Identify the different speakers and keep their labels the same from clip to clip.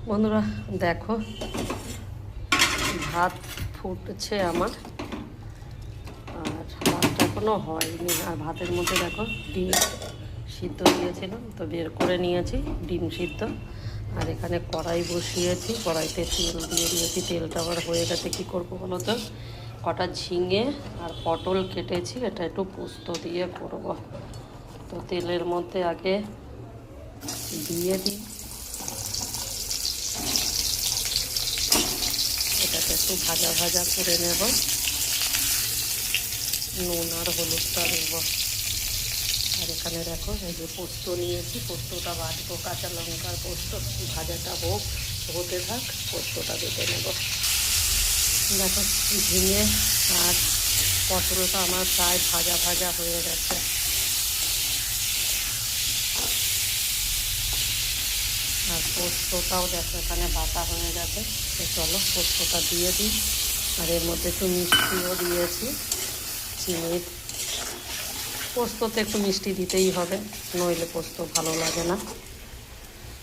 Speaker 1: বন্ধুরা দেখো, ভাত ফুটছে আমার, আর ভাতটা এখনও হয়নি। আর ভাতের মধ্যে দেখো ডিম সিদ্ধ দিয়েছিলাম, তো বের করে নিয়েছি ডিম সিদ্ধ। আর এখানে কড়াই বসিয়েছি, কড়াইতে তেল দিয়ে দিয়েছি। তেলটা আবার হয়ে গেছে, কী করবো বলো তো, কটা ঝিঙে আর পটল কেটেছি, এটা একটু পোস্ত দিয়ে করব। তো তেলের মধ্যে আগে দিয়ে দিই, এটাকে একটু ভাজা ভাজা করে নেব। নুন আর হলুদটা দেব। আর এখানে দেখো এই যে পোস্ত নিয়েছি, পোস্তটা বাটবো, কাঁচা লঙ্কার পোস্ত। ভাজাটা হতে থাক, পোস্তটা বেটে নেব। দেখো ঝিঙে আর পটলটা আমার প্রায় ভাজা ভাজা হয়ে গেছে। আর পোস্তটাও দেখো এখানে বাটা হয়ে গেছে। তো চলো পোস্তটা দিয়ে দিই। আর এর মধ্যে একটু মিষ্টিও দিয়েছি, চিনির। পোস্ততে একটু মিষ্টি দিতেই হবে, নইলে পোস্ত ভালো লাগে না।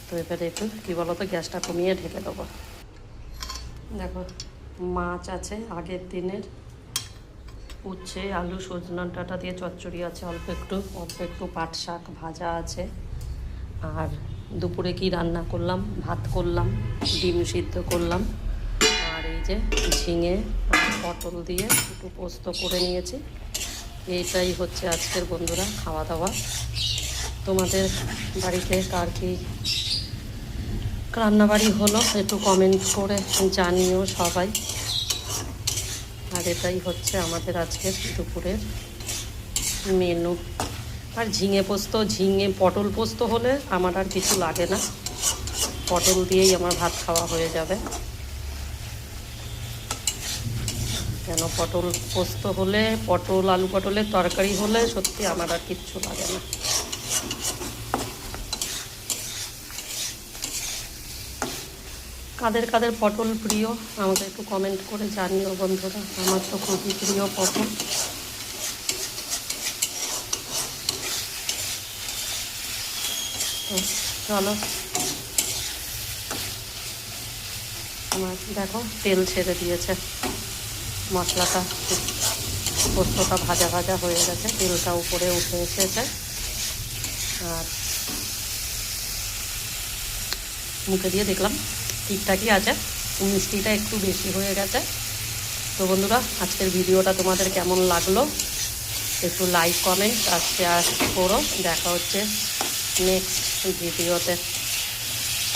Speaker 1: তো এবারে একটু কী বলো তো, গ্যাসটা কমিয়ে ঢেকে দেবো। দেখো মাছ আছে আগের দিনের, উচ্ছে আলু সজনা ডাঁটা দিয়ে চচ্চড়ি আছে, অল্প একটু পাট শাক ভাজা আছে। আর দুপুরে কি রান্না করলাম, ভাত করলাম, ডিম সিদ্ধ করলাম। আর এই যে ঝিঙে আর পটল দিয়ে একটু পোস্ত করে নিয়েছি। এইটাই হচ্ছে আজকের বন্ধুরা খাওয়া দাওয়া। তোমাদের বাড়িতে কার কি রান্নাবাড়ি হলো একটু কমেন্ট করে জানিও সবাই। আর এটাই হচ্ছে আমাদের আজকের দুপুরের মেনু। আর ঝিঙে পটল পোস্ত হলে আমার আর কিছু লাগে না, পটল দিয়েই আমার ভাত খাওয়া হয়ে যাবে। কেন পটল পোস্ত হলে, আলু পটলের তরকারি হলে সত্যি আমার আর কিচ্ছু লাগে না। কাদের কাদের পটল প্রিয় আমাকে একটু কমেন্ট করে জানিও বন্ধুরা। আমার তো খুবই প্রিয় পটল। তো চলো, আমার দেখো তেল ছেড়ে দিয়েছে, মশলাটা পোস্তটা ভাজা ভাজা হয়ে গেছে, তেলটা উপরে উঠে এসেছে। আর মুখে দিয়ে দেখলাম ঠিকঠাকই আছে, মিষ্টিটা একটু বেশি হয়ে গেছে। তো বন্ধুরা আজকের ভিডিওটা তোমাদের কেমন লাগলো একটু লাইক কমেন্ট আর শেয়ার করো। দেখা হচ্ছে নেক্সট ভিডিওতে।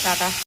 Speaker 1: টাটা।